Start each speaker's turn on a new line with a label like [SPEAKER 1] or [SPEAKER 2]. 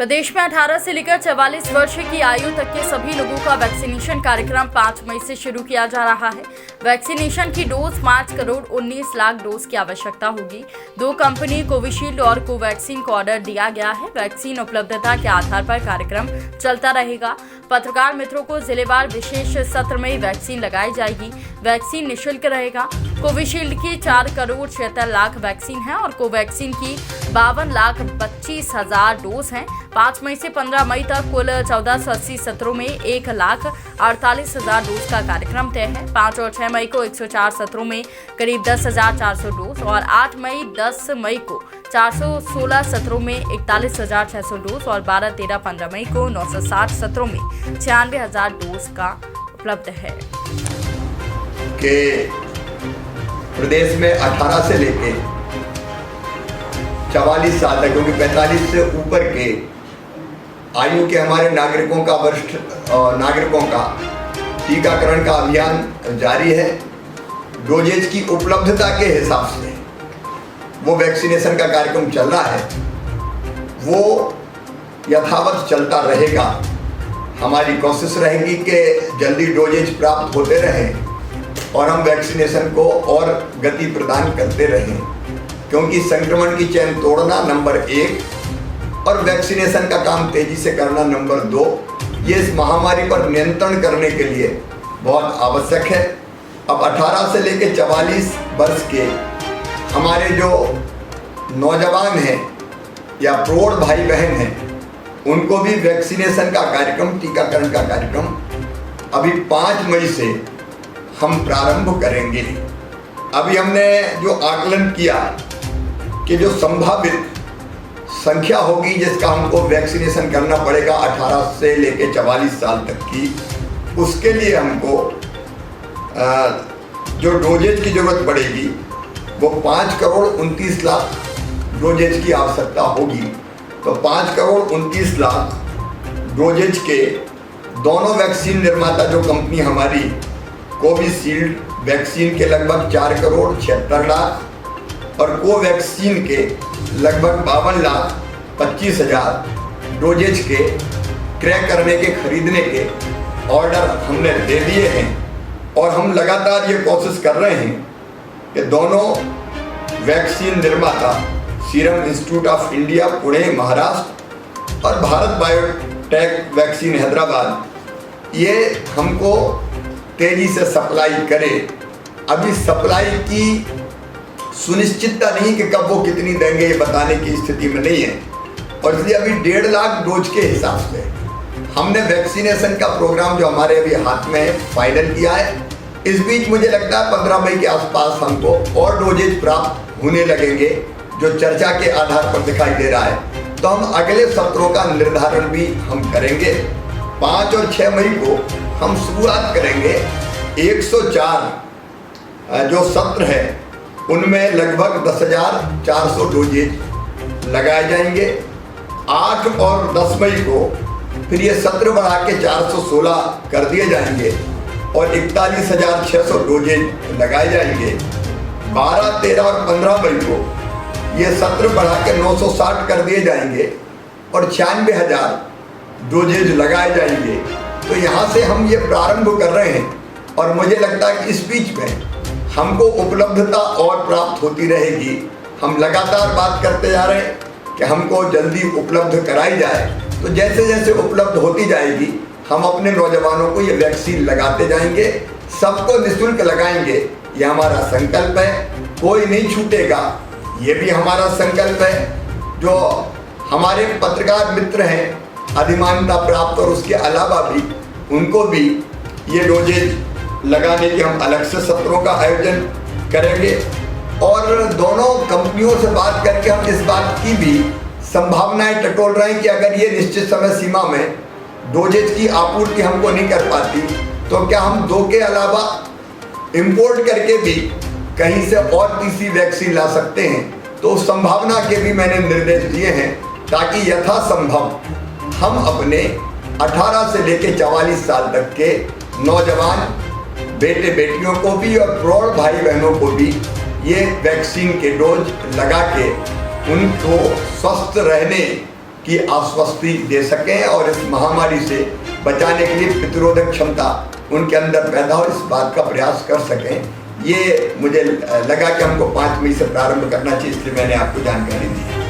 [SPEAKER 1] प्रदेश में 18 से लेकर 44 वर्ष की आयु तक के सभी लोगों का वैक्सीनेशन कार्यक्रम 5 मई से शुरू किया जा रहा है। वैक्सीनेशन की डोज 5 करोड़ 19 लाख डोज की आवश्यकता होगी। 2 कंपनी कोविशील्ड और कोवैक्सीन को ऑर्डर दिया गया है। वैक्सीन उपलब्धता के आधार पर कार्यक्रम चलता रहेगा। पत्रकार मित्रों को जिलेवार विशेष सत्र में वैक्सीन लगाई जाएगी। वैक्सीन निःशुल्क रहेगा। कोविशील्ड की 4 करोड़ 76 लाख वैक्सीन है और कोवैक्सीन की 52 लाख 25 हजार डोज हैं। 5 मई से 15 मई तक कुल 1480 सत्रों में 1 लाख 48 हजार डोज का कार्यक्रम तय है। 5 और 6 मई को 104 सत्रों में करीब 10,400 डोज और 8 मई 10 मई को 416 सत्रों में 41,600 डोज और 12, 13, 15 मई को 960 सत्रों में 96,000 डोज का उपलब्ध है।
[SPEAKER 2] कि प्रदेश में 18 से लेके 44 साल तक, क्योंकि 45 से ऊपर के आयु के हमारे नागरिकों का, वरिष्ठ नागरिकों का टीकाकरण का अभियान जारी है। डोजेज की उपलब्धता के हिसाब से वो वैक्सीनेशन का कार्यक्रम चल रहा है, वो यथावत चलता रहेगा। हमारी कोशिश रहेगी कि जल्दी डोजेज प्राप्त होते रहें और हम वैक्सीनेशन को और गति प्रदान करते रहें, क्योंकि संक्रमण की चेन तोड़ना नंबर 1 और वैक्सीनेशन का काम तेजी से करना नंबर 2, ये इस महामारी पर नियंत्रण करने के लिए बहुत आवश्यक है। अब 18 से लेकर 44 वर्ष के हमारे जो नौजवान हैं या प्रौढ़ भाई बहन हैं, उनको भी वैक्सीनेशन का कार्यक्रम, टीकाकरण का कार्यक्रम अभी 5 मई से हम प्रारंभ करेंगे। अभी हमने जो आकलन किया कि जो संभावित संख्या होगी जिसका हमको वैक्सीनेशन करना पड़ेगा 18 से लेकर 44 साल तक की, उसके लिए हमको जो डोजेज की जरूरत पड़ेगी वो 5 करोड़ 29 लाख डोजेज की आवश्यकता होगी। तो 5 करोड़ 29 लाख डोजेज के दोनों वैक्सीन निर्माता जो कंपनी हमारी कोविशील्ड वैक्सीन के लगभग 4 करोड़ 76 लाख और कोवैक्सीन के लगभग 52 लाख 25 हजार डोजेज के क्रय करने के, खरीदने के ऑर्डर हमने दे दिए हैं। और हम लगातार ये कोशिश कर रहे हैं कि दोनों वैक्सीन निर्माता serum institute of India Pune Maharashtra और भारत बायोटेक वैक्सीन हैदराबाद, ये हमको तेजी से सप्लाई करे। अभी सप्लाई की सुनिश्चितता नहीं कि कब वो कितनी देंगे, ये बताने की स्थिति में नहीं है। और इसलिए अभी 1.5 लाख डोज के हिसाब से हमने वैक्सीनेशन का प्रोग्राम जो हमारे अभी हाथ में है फाइनल किया है। इस बीच मुझे लगता है 15 मई के आसपास हमको और डोजेज प्राप्त होने लगेंगे, जो चर्चा के आधार पर दिखाई दे रहा है। तो हम अगले सत्रों का निर्धारण भी हम करेंगे। 5 और 6 मई को हम शुरुआत करेंगे। 104 जो सत्र है उनमें लगभग 10,400 डोजेज लगाए जाएंगे। 8 और 10 मई को फिर ये सत्र बढ़ा के 416 कर दिए जाएंगे और 41,600 डोजेज लगाए जाएंगे। 12, 13 और 15 मई को ये सत्र बढ़ा के 960 कर दिए जाएंगे और 96,000 डोजेज लगाए जाएंगे। तो यहाँ से हम ये प्रारंभ कर रहे हैं और मुझे लगता है कि इस बीच में हमको उपलब्धता और प्राप्त होती रहेगी। हम लगातार बात करते जा रहे हैं कि हमको जल्दी उपलब्ध कराई जाए। तो जैसे जैसे उपलब्ध होती जाएगी हम अपने नौजवानों को ये वैक्सीन लगाते जाएंगे, सबको निःशुल्क लगाएंगे। ये हमारा संकल्प है, कोई नहीं छूटेगा, ये भी हमारा संकल्प है। जो हमारे पत्रकार मित्र हैं अधिमान्यता प्राप्त और उसके अलावा भी, उनको भी ये डोजेज लगाने के हम अलग से सत्रों का आयोजन करेंगे। और दोनों कंपनियों से बात करके हम इस बात की भी संभावनाएं टटोल रहे हैं कि अगर ये निश्चित समय सीमा में डोजेज की आपूर्ति हमको नहीं कर पाती तो क्या हम 2 के अलावा इंपोर्ट करके भी कहीं से और तीसरी वैक्सीन ला सकते हैं। तो उस संभावना के भी मैंने निर्देश दिए हैं, ताकि यथासंभव हम अपने 18 से लेकर 44 साल तक के नौजवान बेटे बेटियों को भी और प्रौढ़ भाई बहनों को भी ये वैक्सीन के डोज लगा के उनको स्वस्थ रहने की आश्वस्ति दे सकें और इस महामारी से बचाने के लिए प्रतिरोधक क्षमता उनके अंदर पैदा हो, इस बात का प्रयास कर सकें। ये मुझे लगा कि हमको 5 मई से प्रारंभ करना चाहिए, इसलिए मैंने आपको जानकारी दी।